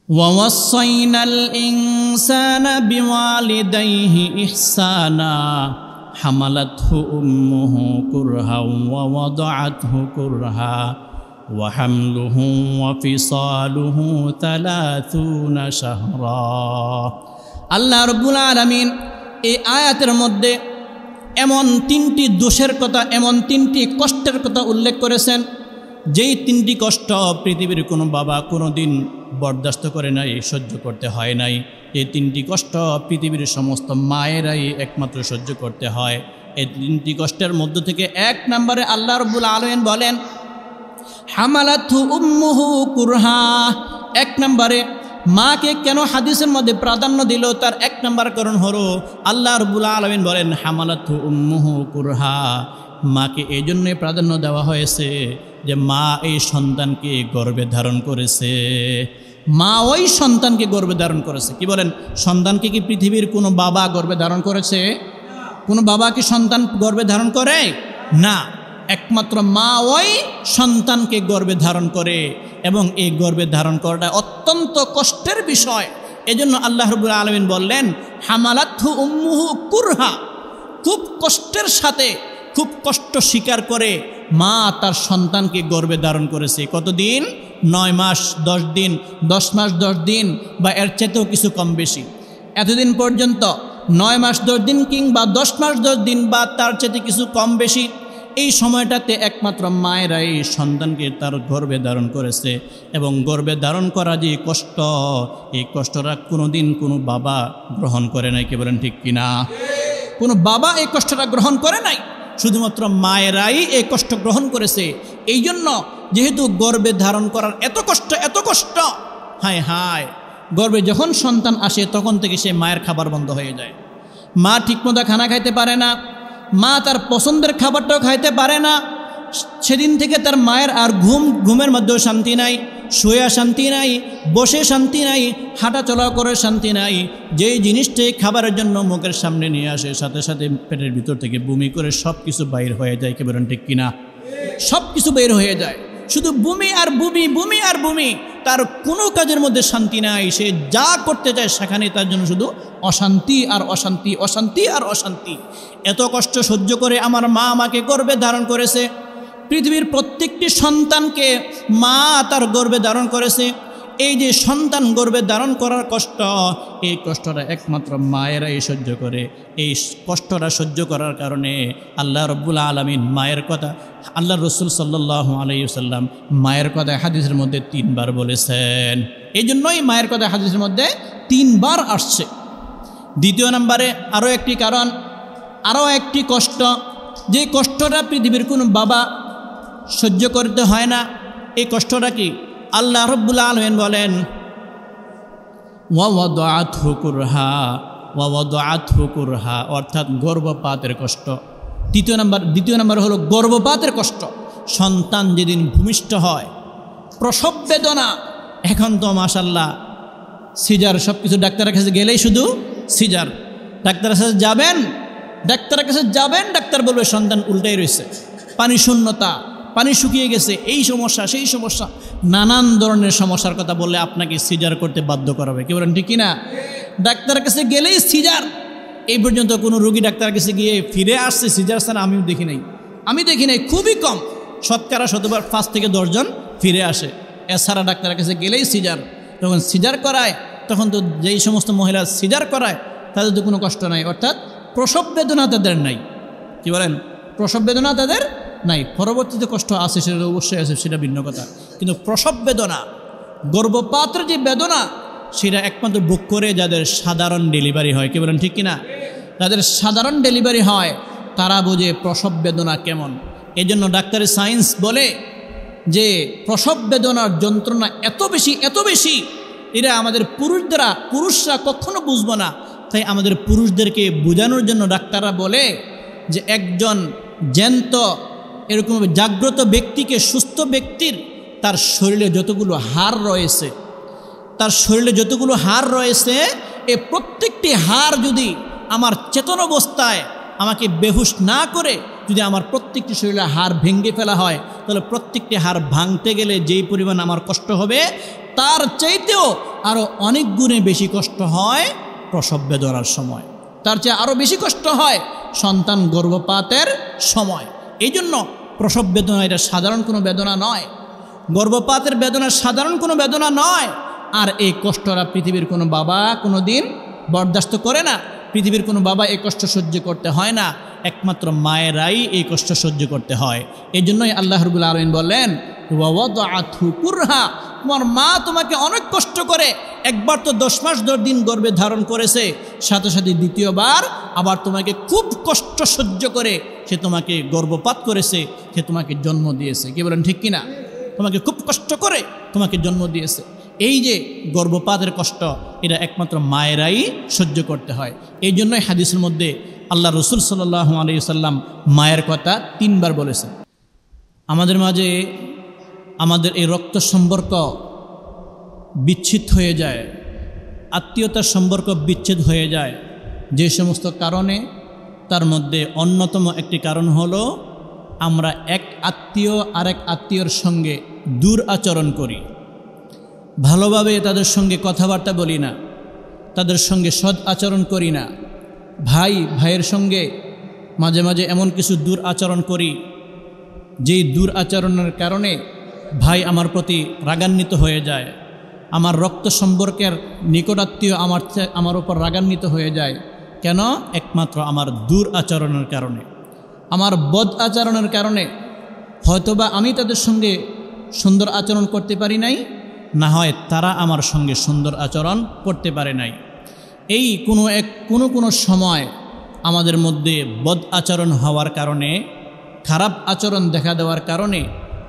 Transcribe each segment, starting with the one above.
ওয়াসাইনাল ইনসানা বিওয়ালিদাইহি ইহসানা হামালাতহু উম্মুহু কুরহা ওয়া ওয়াদাআতহু কুরহা ওয়া হামলুহু ওয়া ফিসালুহু 30 শাহরা। আল্লাহ রাব্বুল আলামিন এই আয়াতের মধ্যে এমন তিনটি দোষের কথা, এমন তিনটি কষ্টের কথা উল্লেখ করেছেন, যেই তিনটি কষ্ট পৃথিবীর কোনো বাবা কোনো দিন বরদাস্ত করে নাই, সহ্য করতে হয় নাই। এই তিনটি কষ্ট পৃথিবীর সমস্ত মায়েরাই একমাত্র সহ্য করতে হয়। এই তিনটি কষ্টের মধ্য থেকে এক নম্বরে আল্লাহ রাব্বুল আলামিন বলেন হামালাতহু উম্মুহু কুরহা। এক নম্বরে মাকে কেন হাদিসের মধ্যে প্রাধান্য দিল, তার এক নম্বর কারণ হলো আল্লাহ রাব্বুল আলামিন বলেন হামালাতহু উম্মুহু কুরহা। মাকে এই জন্যই প্রাধান্য দেওয়া হয়েছে যে মা এই সন্তানকে গর্ভে ধারণ করেছে, মা ওই সন্তানকে গর্ভে ধারণ করেছে। কি বলেন, সন্তানকে কি পৃথিবীর কোনো বাবা গর্ভে ধারণ করেছে? কোনো বাবা কি সন্তান গর্ভে ধারণ করে? না, একমাত্র মা ওই সন্তানকে গর্ভে ধারণ করে, এবং এই গর্ভে ধারণ করাটা অত্যন্ত কষ্টের বিষয়। এজন্য আল্লাহ রাব্বুল আলামিন বললেন হামালাতহু উম্মুহু কুরহা। খুব কষ্টের সাথে, খুব কষ্ট স্বীকার করে মা তার সন্তানকে গর্ভে ধারণ করেছে। কতদিন? 9 মাস 10 দিন, 10 মাস 10 দিন, বা এর চেয়েও কিছু কম বেশি। এতদিন পর্যন্ত 9 মাস 10 দিন কিংবা 10 মাস 10 দিন বা তার চেয়ে কিছু কম বেশি, এই সময়টাতে একমাত্র মায়েরাই সন্তানকে তার গর্ভে ধারণ করেছে। এবং গর্ভে ধারণ করা যে কষ্ট, এই কষ্টটা কোনো দিন কোনো বাবা গ্রহণ করে নাই। কি বলেন ঠিক কিনা? কোনো বাবা এই কষ্টটা গ্রহণ করে নাই, শুধুমাত্র মায়েরাই এই কষ্ট গ্রহণ করেছে। এই জন্য যেহেতু গর্ভে ধারণ করার এত কষ্ট, হায় হায়, গর্ভে যখন সন্তান আসে তখন থেকে সে মায়ের খাবার বন্ধ হয়ে যায়। মা ঠিকমতো খানা খাইতে পারে না, মা তার পছন্দের খাবারটাও খাইতে পারে না। সেদিন থেকে তার মায়ের আর ঘুমের মধ্যেও শান্তি নাই, শুয়ে শান্তি নাই, বসে শান্তি নাই, হাঁটা চলা করে শান্তি নাই। যেই জিনিসটাই খাবারের জন্য মুখের সামনে নিয়ে আসে, সাথে সাথে পেটের ভিতর থেকে বমি করে সব কিছু বাইর হয়ে যায়। কি বলেন ঠিক কিনা? সব কিছু বের হয়ে যায়, শুধু বমি আর বমি, বমি আর বমি। তার কোনো কাজের মধ্যে শান্তি নাই, সে যা করতে চায় সেখানে তার জন্য শুধু অশান্তি আর অশান্তি, অশান্তি আর অশান্তি। এত কষ্ট সহ্য করে আমার মা আমাকে গর্ভে ধারণ করেছে। পৃথিবীর প্রত্যেকটি সন্তানকে মা তার গর্ভে ধারণ করেছে। এই যে সন্তান গর্ভে ধারণ করার কষ্ট, এই কষ্টটা একমাত্র মায়েরাই সহ্য করে। এই কষ্টটা সহ্য করার কারণে আল্লাহ রাব্বুল আলামিন মায়ের কথা, আল্লাহ রাসূল সাল্লাল্লাহু আলাইহি ওয়াসাল্লাম মায়ের কথা হাদিসের মধ্যে 3 বার বলেছেন। এই জন্যই মায়ের কথা হাদিসের মধ্যে 3 বার আসছে। দ্বিতীয় নম্বরে আরও একটি কারণ, আরও একটি কষ্ট, যে কষ্টটা পৃথিবীর কোনো বাবা সহ্য করতে হয় না। এই কষ্টটা কি? আল্লাহ রাব্বুল আলামিন বলেন ওয়া ওয়াদাআতহু কুরহা, ওয়া ওয়াদাআতহু কুরহা, অর্থাৎ গর্ভপাতের কষ্ট। দ্বিতীয় নম্বর হলো গর্ভপাতের কষ্ট। সন্তান যেদিন ভূমিষ্ঠ হয়, প্রসব বেদনা। এখন তো মাশাআল্লাহ সিজার, সব কিছু ডাক্তারের কাছে গেলেই শুধু সিজার। ডাক্তারের কাছে যাবেন, ডাক্তার বলবে সন্তান উল্টাই রয়েছে, পানি শূন্যতা, পানি শুকিয়ে গেছে, এই সমস্যা সেই সমস্যা, নানান ধরনের সমস্যার কথা বললে আপনাকে সিজার করতে বাধ্য করাবে। কি বলেন ঠিক কিনা? ডাক্তারের কাছে গেলেই সিজার। এই পর্যন্ত কোনো রোগী ডাক্তারের কাছে গিয়ে ফিরে আসছে সিজার ছাড়া আমি দেখি নাই, খুবই কম, শতকরা 5 থেকে 10 জন ফিরে আসে। এছাড়া ডাক্তারের কাছে গেলেই সিজার। যখন সিজার করায় তখন তো যেই সমস্ত মহিলা সিজার করায় তাদের তো কোনো কষ্ট নাই, অর্থাৎ প্রসব বেদনা তাদের নাই। কি বলেন? প্রসব বেদনা তাদের নাই। পরবর্তীতে কষ্ট আছে, সেটা অবশ্যই আছে, সেটা ভিন্ন কথা। কিন্তু প্রসব বেদনা, গর্ভপাতের যে বেদনা, সেটা একমাত্র ভোগ করে যাদের সাধারণ ডেলিভারি হয়। কি বলেন ঠিক কিনা? যাদের সাধারণ ডেলিভারি হয় তারা বোঝে প্রসব বেদনা কেমন। এই জন্য ডাক্তারি সায়েন্স বলে যে প্রসব বেদনার যন্ত্রণা এত বেশি, এটা আমাদের পুরুষরা কখনো বুঝবো না। তাই আমাদের পুরুষদেরকে বোঝানোর জন্য ডাক্তাররা বলে যে একজন জ্যান্ত এরকম জাগ্রত ব্যক্তিকে, সুস্থ ব্যক্তির তার শরীরে যতগুলো হাড় রয়েছে, এই প্রত্যেকটি হাড় যদি আমার চেতন অবস্থায় আমাকে বেহুশ না করে যদি আমার প্রত্যেকটি শরীরে হাড় ভেঙে ফেলা হয়, তাহলে প্রত্যেকটি হাড় ভাঙতে গেলে যেই পরিমাণ আমার কষ্ট হবে, তার চাইতেও আরও অনেক গুণে বেশি কষ্ট হয় প্রসব বেদনার সময়, তার চেয়ে আরও বেশি কষ্ট হয় সন্তান গর্ভপাতের সময়। এই জন্য প্রসব বেদনা এটা সাধারণ কোনো বেদনা নয়, গর্ভপাতের বেদনা সাধারণ কোনো বেদনা নয়। আর এই কষ্টটা পৃথিবীর কোনো বাবা কোনো দিন বরদাস্ত করে না, পৃথিবীর কোনো বাবা এই কষ্ট সহ্য করতে হয় না, একমাত্র মায়েরাই এই কষ্ট সহ্য করতে হয়। এই জন্যই আল্লাহ রাব্বুল আলামিন বললেন ওয়াওয়াদাআতহু কুরহা, তোমার মা তোমাকে অনেক কষ্ট করে, একবার তো 10 মাস 10 দিন গর্ভে ধারণ করেছে, সাথে সাথে দ্বিতীয়বার আবার তোমাকে খুব কষ্ট সহ্য করে সে তোমাকে গর্ভপাত করেছে, সে তোমাকে জন্ম দিয়েছে। কি বলেন ঠিক কিনা? তোমাকে খুব কষ্ট করে তোমাকে জন্ম দিয়েছে। এই যে গর্ভপাতের কষ্ট এটা একমাত্র মায়েরাই সহ্য করতে হয়। এই জন্যই হাদিসের মধ্যে আল্লাহ রসুল সাল্লাল্লাহু আলাইহি সাল্লাম মায়ের কথা 3 বার বলেছেন। আমাদের মাঝে আমাদের এই রক্ত সম্পর্ক বিচ্ছিন্ন হয়ে যায়, আত্মীয়তার সম্পর্ক বিচ্ছেদ হয়ে যায় যে সমস্ত কারণে, তার মধ্যে অন্যতম একটি কারণ হলো আমরা এক আত্মীয় আরেক আত্মীয়র সঙ্গে দুরাচরণ করি, ভালোভাবে তাদের সঙ্গে কথাবার্তা বলি না, তাদের সঙ্গে সৎ আচরণ করি না। ভাই ভাইয়ের সঙ্গে মাঝে মাঝে এমন কিছু দুরাচরণ করি যেই দুরাচরণের কারণে ভাই আমার প্রতি রাগান্বিত হয়ে যায়, আমার রক্ত সম্পর্কের নিকটাত্মীয় আমার উপর রাগান্বিত হয়ে যায়। কেন? একমাত্র আমার দুরাচরণের কারণে, আমার বদ আচরণের কারণে। হয়তোবা আমি তাদের সঙ্গে সুন্দর আচরণ করতে পারি নাই, না হয় তারা আমার সঙ্গে সুন্দর আচরণ করতে পারে নাই। এই কোনো সময় আমাদের মধ্যে বদ আচরণ হওয়ার কারণে, খারাপ আচরণ দেখা দেওয়ার কারণে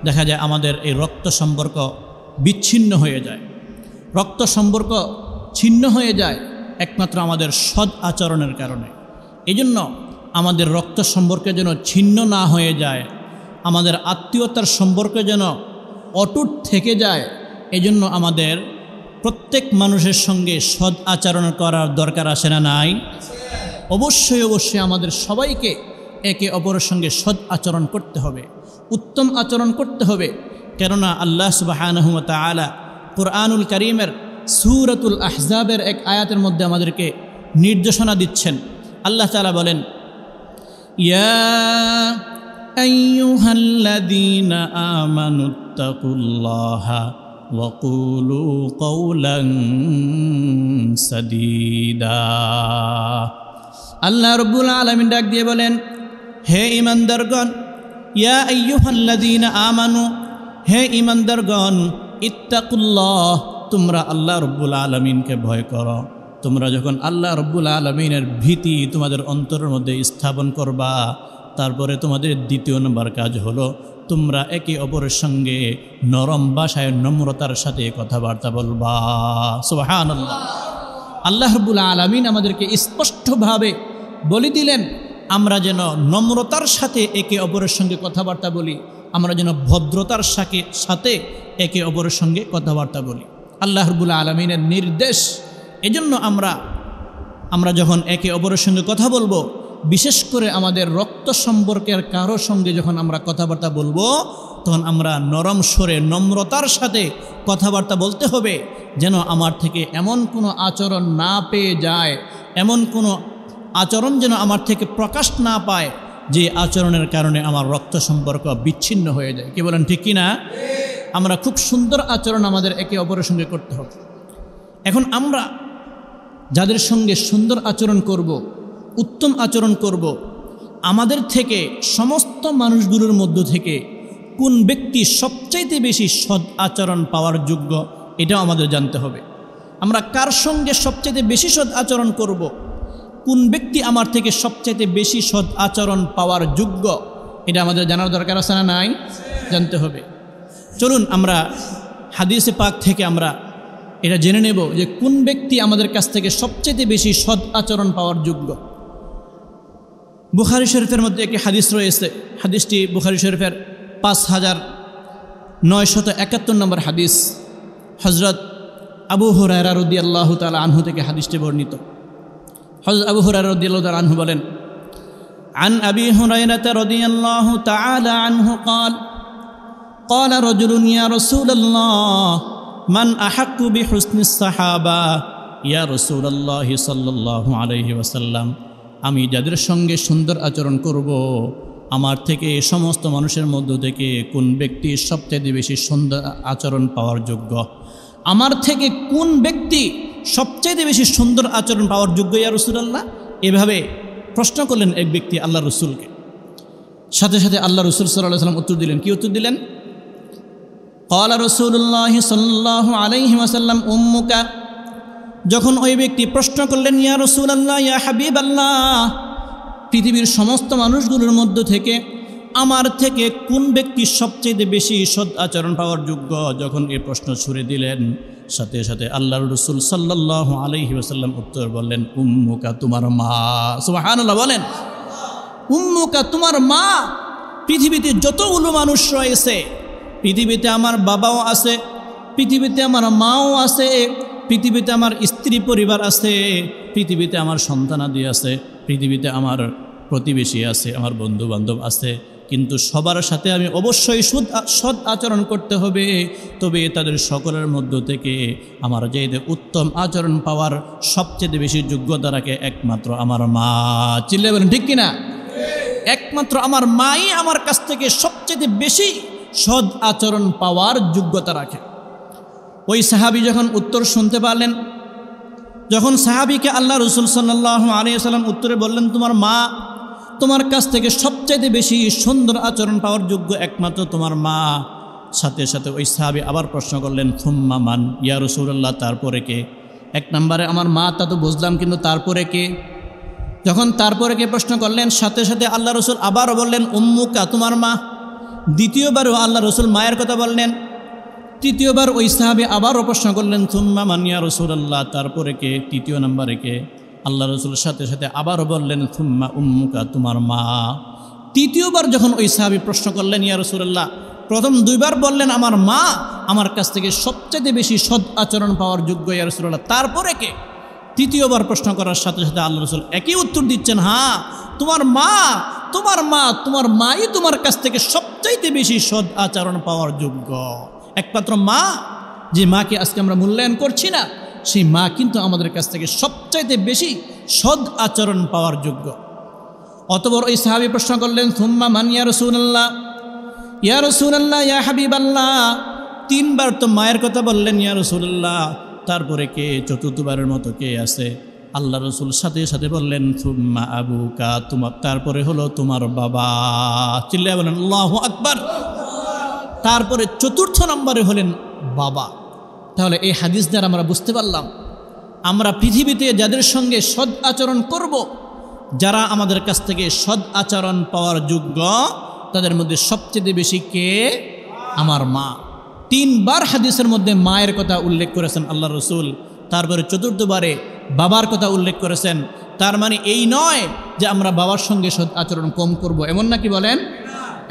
দেখা যায় আমাদের এই রক্ত সম্পর্ক বিচ্ছিন্ন হয়ে যায়, রক্ত সম্পর্ক ছিন্ন হয়ে যায় একমাত্র আমাদের সৎ আচরণের কারণে। এই জন্য আমাদের রক্ত সম্পর্ক যেন ছিন্ন না হয়ে যায়, আমাদের আত্মীয়তার সম্পর্ক যেন অটুট থেকে যায়, এজন্য আমাদের প্রত্যেক মানুষের সঙ্গে সৎ আচরণ করার দরকার আসে না নাই? অবশ্যই অবশ্যই আমাদের সবাইকে একে অপরের সঙ্গে সৎ আচরণ করতে হবে, উত্তম আচরণ করতে হবে। কেননা আল্লাহ সুবহানাহু ওয়া তাআলা কুরআনুল কারীমের সূরাতুল আহজাবের এক আয়াতের মধ্যে আমাদেরকে নির্দেশনা দিচ্ছেন। আল্লাহ তাআলা বলেন, ইয়া আইয়ুহাল্লাযীনা আমানুত্তাকুল্লাহা ওয়া কুলু কওলান সাদীদা। আল্লাহ রাব্বুল আলামিন ডাক দিয়ে বলেন, হে ঈমানদারগণ, ইয়া আইয়ুহাল্লাযীনা আমানু, হে ঈমানদারগণ, ইত্তাকুল্লাহ, তোমরা আল্লাহ রাব্বুল আলামিনকে ভয় করো। তোমরা যখন আল্লাহ রাব্বুল আলামিনের ভীতি তোমাদের অন্তরের মধ্যে স্থাপন করবা, তারপরে তোমাদের দ্বিতীয় নম্বর কাজ হলো তোমরা একে অপরের সঙ্গে নরম ভাষায় নম্রতার সাথে কথাবার্তা বলবা। সুবহানাল্লাহ। আল্লাহ রাব্বুল আলামিন আমাদেরকে স্পষ্টভাবে বলে দিলেন আমরা যেন নম্রতার সাথে একে অপরের সঙ্গে কথাবার্তা বলি, আমরা যেন ভদ্রতার সাথে একে অপরের সঙ্গে কথাবার্তা বলি। আল্লাহ রাব্বুল আলামিনের নির্দেশ। এজন্য আমরা যখন একে অপরের সঙ্গে কথা বলবো, বিশেষ করে আমাদের রক্ত সম্পর্কের কারো সঙ্গে যখন আমরা কথাবার্তা বলবো, তখন আমরা নরম স্বরে নম্রতার সাথে কথাবার্তা বলতে হবে, যেন আমার থেকে এমন কোনো আচরণ না পেয়ে যায়, এমন কোনো আচরণ যেন আমার থেকে প্রকাশ না পায় যে আচরণের কারণে আমার রক্ত সম্পর্ক বিচ্ছিন্ন হয়ে যায়। কি বলেন ঠিক কি না? আমরা খুব সুন্দর আচরণ আমাদের একে অপরের সঙ্গে করতে হবে। এখন আমরা যাদের সঙ্গে সুন্দর আচরণ করব, উত্তম আচরণ করব, আমাদের থেকে সমস্ত মানুষগুলোর মধ্য থেকে কোন ব্যক্তি সবচাইতে বেশি সৎ আচরণ পাওয়ার যোগ্য, এটাও আমাদের জানতে হবে। আমরা কার সঙ্গে সবচাইতে বেশি সৎ আচরণ করব, কোন ব্যক্তি আমার থেকে সবচাইতে বেশি সৎ আচরণ পাওয়ার যোগ্য, এটা আমাদের জানার দরকার আছে না নাই? জানতে হবে। চলুন আমরা হাদিসে পাক থেকে আমরা এটা জেনে নেব যে কোন ব্যক্তি আমাদের কাছ থেকে সবচাইতে বেশি সৎ আচরণ পাওয়ার যোগ্য। বুখারী শরীফের মধ্যে একটি হাদিস রয়েছে, হাদিসটি বুখারী শরীফের 5971 নম্বর হাদিস। হযরত আবু হুরায়রা রাদিয়াল্লাহু তাআলা আনহু থেকে হাদিসটি বর্ণিত। হযরত আবু হুরায়রা রাদিয়াল্লাহু তাআলা আনহু বলেন, আন আবি হুরায়রা রাদিয়াল্লাহু তাআলা আনহু قال قال رجل يا رسول الله মান আহাক্কু বিহুসনিস সাহাবা ইয়া রাসূলুল্লাহ সাল্লাল্লাহু আলাইহি ওয়াসাল্লাম, আমি যাদের সঙ্গে সুন্দর আচরণ করব, আমার থেকে সমস্ত মানুষের মধ্য থেকে কোন ব্যক্তি সবচেয়ে বেশি সুন্দর আচরণ পাওয়ার যোগ্য? আমার থেকে কোন ব্যক্তি সবচেয়ে বেশি সুন্দর আচরণ পাওয়ার যোগ্য ইয়া রাসূলুল্লাহ? এভাবে প্রশ্ন করলেন এক ব্যক্তি আল্লাহ রসুলকে। সাথে সাথে আল্লাহ রসুল সাল্লাল্লাহু আলাইহি ওয়াসাল্লাম উত্তর দিলেন। কি উত্তর দিলেন? ক্বালা রাসূলুল্লাহ সাল্লাল্লাহু আলাইহি ওয়াসাল্লাম উম্মুকা। যখন ওই ব্যক্তি প্রশ্ন করলেন, ইয়া রাসূলুল্লাহ, ইয়া হাবিবাল্লাহ, পৃথিবীর সমস্ত মানুষগুলোর মধ্য থেকে আমার থেকে কোন ব্যক্তি সবচেয়ে বেশি সৎ আচরণ পাওয়ার যোগ্য, যখন এই প্রশ্ন ছুড়ে দিলেন, সাথে সাথে আল্লাহর রাসূল সাল্লাল্লাহু আলাইহি ওয়াসাল্লাম উত্তর বললেন, উম্মুকা, তোমার মা। সুবহানাল্লাহ বলেন। উম্মুকা, তোমার মা। পৃথিবীতে যতগুলো মানুষ রয়েছে, পৃথিবীতে আমার বাবাও আছে, পৃথিবীতে আমার মাও আছে, পৃথিবীতে আমার স্ত্রী পরিবার আছে, পৃথিবীতে আমার সন্তানাদি আছে, পৃথিবীতে আমার প্রতিবেশী আছে, আমার বন্ধু বান্ধব আছে, কিন্তু সবার সাথে আমি অবশ্যই সৎ আচরণ করতে হবে। তবে তাদের সকলের মধ্য থেকে আমার যে উত্তম আচরণ পাওয়ার সবচেয়ে বেশি যোগ্যতা রাখে একমাত্র আমার মা। চিল্লায়ে বলেন ঠিক কিনা? একমাত্র আমার মাই আমার কাছ থেকে সবচেয়ে বেশি সৎ আচরণ পাওয়ার যোগ্যতা রাখে। ওই সাহাবী যখন উত্তর শুনতে পারলেন, যখন সাহাবীকে আল্লাহ রাসূল সাল্লাল্লাহু আলাইহি ওয়াসাল্লাম উত্তরে বললেন, তোমার মা তোমার কাছ থেকে সবচাইতে বেশি সুন্দর আচরণ পাওয়ার যোগ্য একমাত্র তোমার মা, সাথে সাথে ওই সাহাবী আবার প্রশ্ন করলেন, থুম্মা মান ইয়া রাসূলুল্লাহ, তারপরে কে? এক নম্বরে আমার মা, তা তো বুঝলাম, কিন্তু তারপরে কে? যখন তারপরে কে প্রশ্ন করলেন, সাথে সাথে আল্লাহ রাসূল আবারও বললেন, উম্মুকা, তোমার মা। দ্বিতীয়বারও আল্লাহ রাসূল মায়ের কথা বললেন। তৃতীয়বার ওই সাহাবী আবারও প্রশ্ন করলেন, থুম্মা মান ইয়া রাসূলুল্লাহ, তারপরে কে? তৃতীয় নম্বরে কে? আল্লাহ রাসূলের সাথে সাথে আবারও বললেন, থুম্মা উম্মুকা, তোমার মা। তৃতীয়বার যখন ওই সাহাবী প্রশ্ন করলেন, ইয়া রাসূলুল্লাহ, প্রথম দুইবার বললেন আমার মা আমার কাছ থেকে সবচেয়ে বেশি সৎ আচরণ পাওয়ার যোগ্য ইয়া রাসূলুল্লাহ, তারপরে কে? তৃতীয়বার প্রশ্ন করার সাথে সাথে আল্লাহ রাসূল একই উত্তর দিচ্ছেন, হ্যাঁ, তোমার মা, তোমার মা, তোমার মাই তোমার কাছ থেকে সবচাইতে বেশি সৎ আচরণ পাওয়ার যোগ্য। একমাত্র মা, যে মাকে আজকে আমরা মূল্যায়ন করছি না, সেই মা কিন্তু আমাদের কাছ থেকে সবচাইতে বেশি সৎ আচরণ পাওয়ার যোগ্য। অতঃপর ওই সাহাবী প্রশ্ন করলেন, থুম্মা মান ইয়া রাসূলুল্লাহ, ইয়া রাসূলুল্লাহ, ইয়া হাবিবাল্লাহ, তিনবার তো মায়ের কথা বললেন ইয়া রাসূলুল্লাহ, তারপরে কে? চতুর্থবারের মতো কে আছে? আল্লাহ রাসূল সাথে সাথে বললেন, থুম্মা আবুকা, তোমার তারপরে হলো তোমার বাবা। চিল্লায়ে বলেন আল্লাহু আকবার। তারপরে চতুর্থ নম্বরে হলেন বাবা। তাহলে এই হাদিস দ্বারা আমরা বুঝতে পারলাম, আমরা পৃথিবীতে যাদের সঙ্গে সৎ আচরণ করব, যারা আমাদের কাছ থেকে সৎ আচরণ পাওয়ার যোগ্য, তাদের মধ্যে সবচেয়ে বেশি কে? আমার মা। তিনবার হাদিসের মধ্যে মায়ের কথা উল্লেখ করেছেন আল্লাহ রসুল, তারপরে চতুর্থবারে বাবার কথা উল্লেখ করেছেন। তার মানে এই নয় যে আমরা বাবার সঙ্গে সৎ আচরণ কম করব, এমন নাকি বলেন?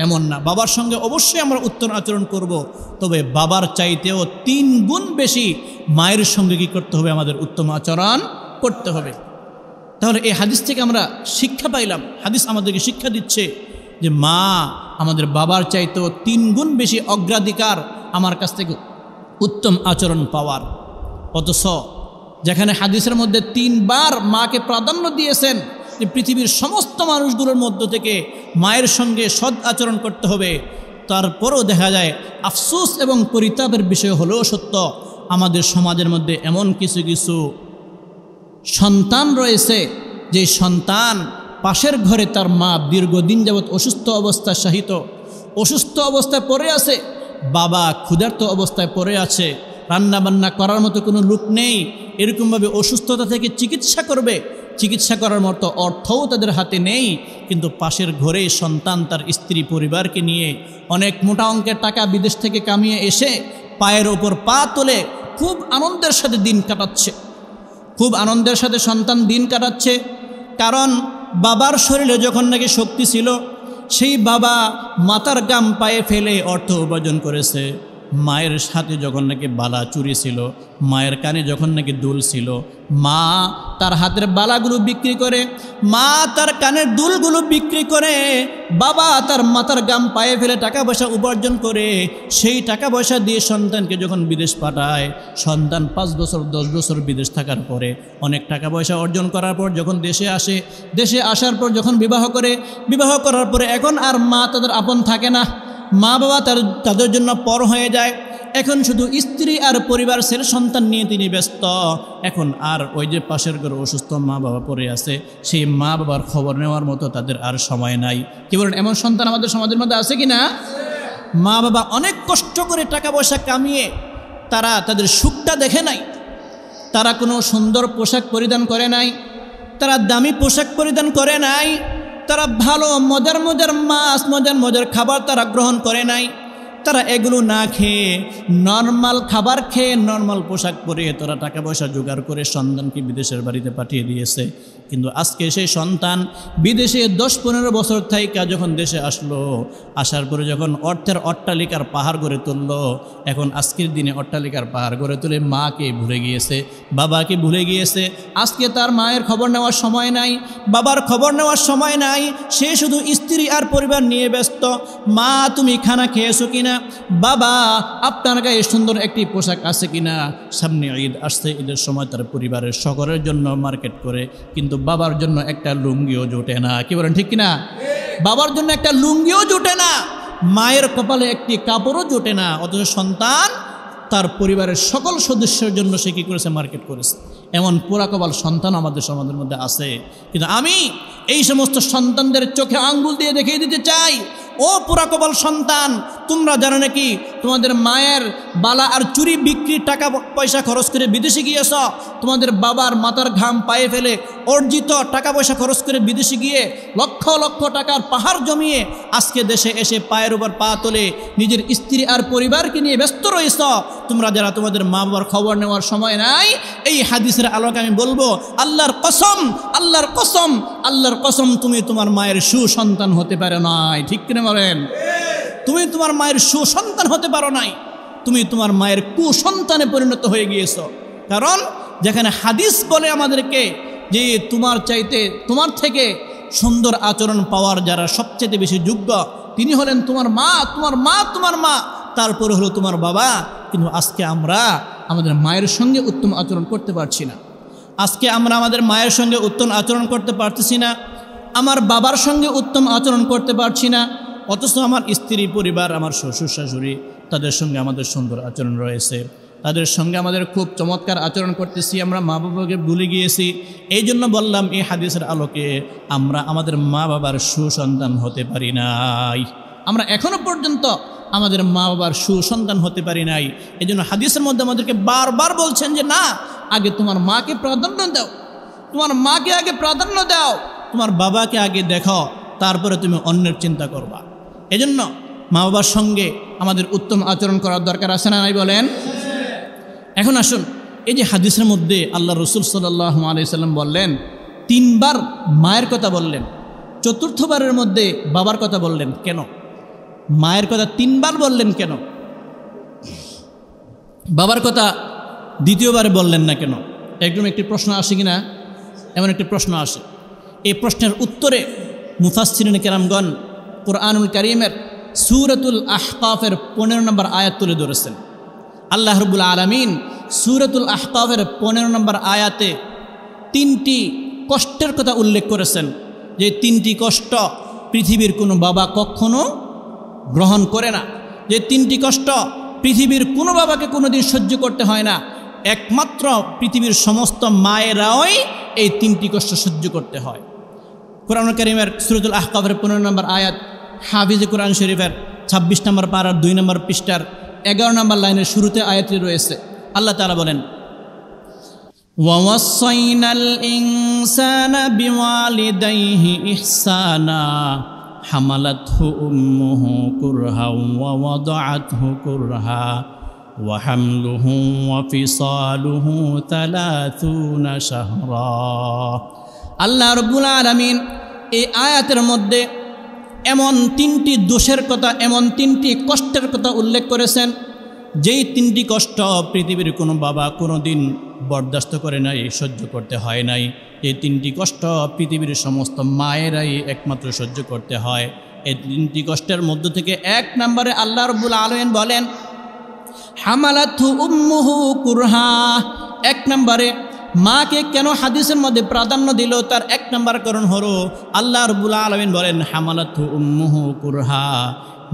এমন না, বাবার সঙ্গে অবশ্যই আমরা উত্তম আচরণ করব, তবে বাবার চাইতেও 3 গুণ বেশি মায়ের সঙ্গে কী করতে হবে? আমাদের উত্তম আচরণ করতে হবে। তাহলে এই হাদিস থেকে আমরা শিক্ষা পাইলাম, হাদিস আমাদেরকে শিক্ষা দিচ্ছে যে মা আমাদের বাবার চাইতেও 3 গুণ বেশি অগ্রাধিকার আমার কাছ থেকে উত্তম আচরণ পাওয়ার। অথচ যেখানে হাদিসের মধ্যে 3 বার মাকে প্রাধান্য দিয়েছেন, যে পৃথিবীর সমস্ত মানুষগুলোর মধ্য থেকে মায়ের সঙ্গে সৎ আচরণ করতে হবে, তারপরেও দেখা যায় আফসোস এবং পরিতাপের বিষয় হলেও সত্য, আমাদের সমাজের মধ্যে এমন কিছু কিছু সন্তান রয়েছে, যে সন্তান পাশের ঘরে তার মা দীর্ঘদিন যাবৎ অসুস্থ অবস্থায় শায়িত, অসুস্থ অবস্থায় পড়ে আছে, বাবা ক্ষুধার্ত অবস্থায় পড়ে আছে, রান্নাবান্না করার মতো কোনো লোক নেই, এরকমভাবে অসুস্থতা থেকে চিকিৎসা করবে, চিকিৎসা করার মতো অর্থও তাদের হাতে নেই, কিন্তু পাশের ঘরে সন্তান তার স্ত্রী পরিবারকে নিয়ে অনেক মোটা অঙ্কের টাকা বিদেশ থেকে কামিয়ে এসে পায়ের ওপর পা তুলে খুব আনন্দের সাথে দিন কাটাচ্ছে, খুব আনন্দের সাথে সন্তান দিন কাটাচ্ছে। কারণ বাবার শরীরে যখন নাকি শক্তি ছিল, সেই বাবা মাথার গাম পায়ে ফেলে অর্থ উপার্জন করেছে, মায়ের সাথে যখন নাকি বালা চুরি ছিল, মায়ের কানে যখন নাকি দুল ছিল, মা তার হাতের বালাগুলো বিক্রি করে, মা তার কানের দুলগুলো বিক্রি করে, বাবা তার মাথার গাম পায়ে ফেলে টাকা পয়সা উপার্জন করে, সেই টাকা পয়সা দিয়ে সন্তানকে যখন বিদেশ পাঠায়, সন্তান 5 বছর 10 বছর বিদেশ থাকার পরে অনেক টাকা পয়সা অর্জন করার পর যখন দেশে আসে, দেশে আসার পর যখন বিবাহ করে, বিবাহ করার পরে এখন আর মা তাদের আপন থাকে না, মা বাবা তাদের জন্য পর হয়ে যায়। এখন শুধু স্ত্রী আর পরিবার ছেলে সন্তান নিয়ে তিনি ব্যস্ত। এখন আর ওই যে পাশের ঘরে অসুস্থ মা বাবা পড়ে আছে, সেই মা বাবার খবর নেওয়ার মতো তাদের আর সময় নাই। কি বলেন, এমন সন্তান আমাদের সমাজের মধ্যে আছে কি না? মা বাবা অনেক কষ্ট করে টাকা পয়সা কামিয়ে তারা তাদের সুখটা দেখে নাই, তারা কোনো সুন্দর পোশাক পরিধান করে নাই, তারা দামি পোশাক পরিধান করে নাই, তারা ভালো মজার মজার মাছ, মজার মজার খাবার তারা গ্রহণ করে নাই। তারা এগুলো না খেয়ে নর্মাল খাবার খেয়ে নর্মাল পোশাক পরে তারা টাকা পয়সা জোগাড় করে সন্তানকে বিদেশের বাড়িতে পাঠিয়ে দিয়েছে। কিন্তু আজকে সেই সন্তান বিদেশে 10-15 বছর থাইকা যখন দেশে আসলো, আসার পরে যখন অর্থের অট্টালিকার পাহাড় গড়ে তুলল, এখন আজকের দিনে অট্টালিকার পাহাড় গড়ে তুলে মাকে ভুলে গিয়েছে, বাবাকে ভুলে গিয়েছে। আজকে তার মায়ের খবর নেওয়ার সময় নাই, বাবার খবর নেওয়ার সময় নাই, সে শুধু স্ত্রী আর পরিবার নিয়ে ব্যস্ত। মা তুমি খানা খেয়েছো কিনা, বাবা আপনার গায়ে সুন্দর একটি পোশাক আছে কিনা, সামনে ঈদ আসছে, ঈদের সময় তার পরিবারের সকলের জন্য মার্কেট করে, কিন্তু বাবার জন্য একটা লুঙ্গিও জোটে না। কি বলেন ঠিক কিনা? বাবার জন্য একটা লুঙ্গিও জোটে না, মায়ের কপালে একটি কাপড়ও জোটে না, অথচ সন্তান তার পরিবারের সকল সদস্যের জন্য সে কী করেছে? মার্কেট করেছে। এমন পোড়াকপাল সন্তান আমাদের সমাজের মধ্যে আছে। কিন্তু আমি এই সমস্ত সন্তানদের চোখে আঙ্গুল দিয়ে দেখিয়ে দিতে চাই, ও পোড়াকপাল সন্তান, তোমরা জানো নাকি তোমাদের মায়ের বালা আর চুরি বিক্রির টাকা পয়সা খরচ করে বিদেশে গিয়েছ? তোমাদের বাবার মাথার ঘাম পায়ে ফেলে অর্জিত টাকা পয়সা খরচ করে বিদেশে গিয়ে লক্ষ লক্ষ টাকার পাহাড় জমিয়ে আজকে দেশে এসে পায়ের উপর পা তোলে নিজের স্ত্রী আর পরিবারকে নিয়ে ব্যস্ত রয়েছ। তোমরা যারা তোমাদের মা বাবার খবর নেওয়ার সময় নাই, এই হাদিসের আলোকে আমি বলবো, আল্লাহর কসম, আল্লাহর কসম, আল্লাহর কসম, তুমি তোমার মায়ের সুসন্তান হতে পারো নাই। ঠিক কিনা বলেন? তুমি তোমার মায়ের সুসন্তান হতে পারো নাই, তুমি তোমার মায়ের কুসন্তানে পরিণত হয়ে গিয়েছো। কারণ যেখানে হাদিস বলে আমাদেরকে যে তোমার চাইতে, তোমার থেকে সুন্দর আচরণ পাওয়ার যারা সবচেয়ে বেশি যোগ্য তিনি হলেন তোমার মা, তোমার মা, তোমার মা, তারপরে হলো তোমার বাবা। কিন্তু আজকে আমরা আমাদের মায়ের সঙ্গে উত্তম আচরণ করতে পারছি না। আজকে আমরা আমাদের মায়ের সঙ্গে উত্তম আচরণ করতে পারতেছি না, আমার বাবার সঙ্গে উত্তম আচরণ করতে পারছি না, অথচ আমার স্ত্রী পরিবার, আমার শ্বশুর শাশুড়ি, তাদের সঙ্গে আমাদের সুন্দর আচরণ রয়েছে, তাদের সঙ্গে আমাদের খুব চমৎকার আচরণ করতেছি, আমরা মা বাবাকে ভুলে গিয়েছি। এই জন্য বললাম, এই হাদিসের আলোকে আমরা আমাদের মা বাবার সুসন্তান হতে পারি নাই। আমরা এখনো পর্যন্ত আমাদের মা বাবার সুসন্তান হতে পারি নাই। এই জন্য হাদিসের মধ্যে আমাদেরকে বারবার বলছেন যে না, আগে তোমার মাকে প্রাধান্য দাও, তোমার মাকে আগে প্রাধান্য দাও, তোমার বাবাকে আগে দেখো, তারপরে তুমি অন্যের চিন্তা করবা। এজন্য মা বাবার সঙ্গে আমাদের উত্তম আচরণ করার দরকার আছে না নাই বলেন? এখন আসুন, এই যে হাদিসের মধ্যে আল্লাহ রসুল সাল্লাল্লাহু আলাইহি সাল্লাম বললেন, 3 বার মায়ের কথা বললেন, 4র্থবারের মধ্যে বাবার কথা বললেন কেন? মায়ের কথা 3 বার বললেন কেন? বাবার কথা 2য়-বারে বললেন না কেন? একটি প্রশ্ন আসে কিনা? এমন একটি প্রশ্ন আসে। এই প্রশ্নের উত্তরে মুফাসসিরিন কেরামগণ কুরআনুল কারীমের সূরাতুল আহকাফের 15 নম্বর আয়াত তুলে ধরেছেন। আল্লাহ রাব্বুল আলামিন সূরাতুল আহকাফের 15 নম্বর আয়াতে 3টি কষ্টের কথা উল্লেখ করেছেন, যে 3টি কষ্ট পৃথিবীর কোনো বাবা কখনো গ্রহণ করে না, যে 3টি কষ্ট পৃথিবীর কোনো বাবাকে কোনোদিন সহ্য করতে হয় না, একমাত্র পৃথিবীর সমস্ত মায়েরাই এই 3টি কষ্ট সহ্য করতে হয়। কুরআনুল কারীমের সূরাতুল আহকাফের 15 নম্বর আয়াত, হাফিজে কুরআন শরীফের 26 নম্বর পারার 2 নম্বর পৃষ্ঠার 11 নম্বর লাইনের শুরুতে আয়াতটি রয়েছে। আল্লাহ তাআলা বলেন, ওয়াসাইনাল ইনসানা বিওয়ালিদাইহি ইহসানা হামালাতহু উম্মুহু কুরহা ওয়া ওয়াদাআতহু কুরহা ওয়া হামলুহু ওয়া ফিসালুহু 30 শাহরা। আল্লাহ রাব্বুল আলামিন এই আয়াতের মধ্যে এমন 3টি দোষের কথা, এমন 3টি কষ্টের কথা উল্লেখ করেছেন, যেই তিনটি কষ্ট পৃথিবীর কোনো বাবা কোনো দিন বরদাস্ত করে নাই, সহ্য করতে হয় নাই, এই তিনটি কষ্ট পৃথিবীর সমস্ত মায়েরাই একমাত্র সহ্য করতে হয়। এই তিনটি কষ্টের মধ্য থেকে 1 নম্বরে আল্লাহ রাব্বুল আলামিন বলেন হামালাতহু উম্মুহু কুরহা। 1 নম্বরে মাকে কেন হাদিসের মধ্যে প্রাধান্য দিল, তার 1 নম্বর কারণ হলো আল্লাহ রাব্বুল আলামিন বলেন হামালাতহু উম্মুহু কুরহা।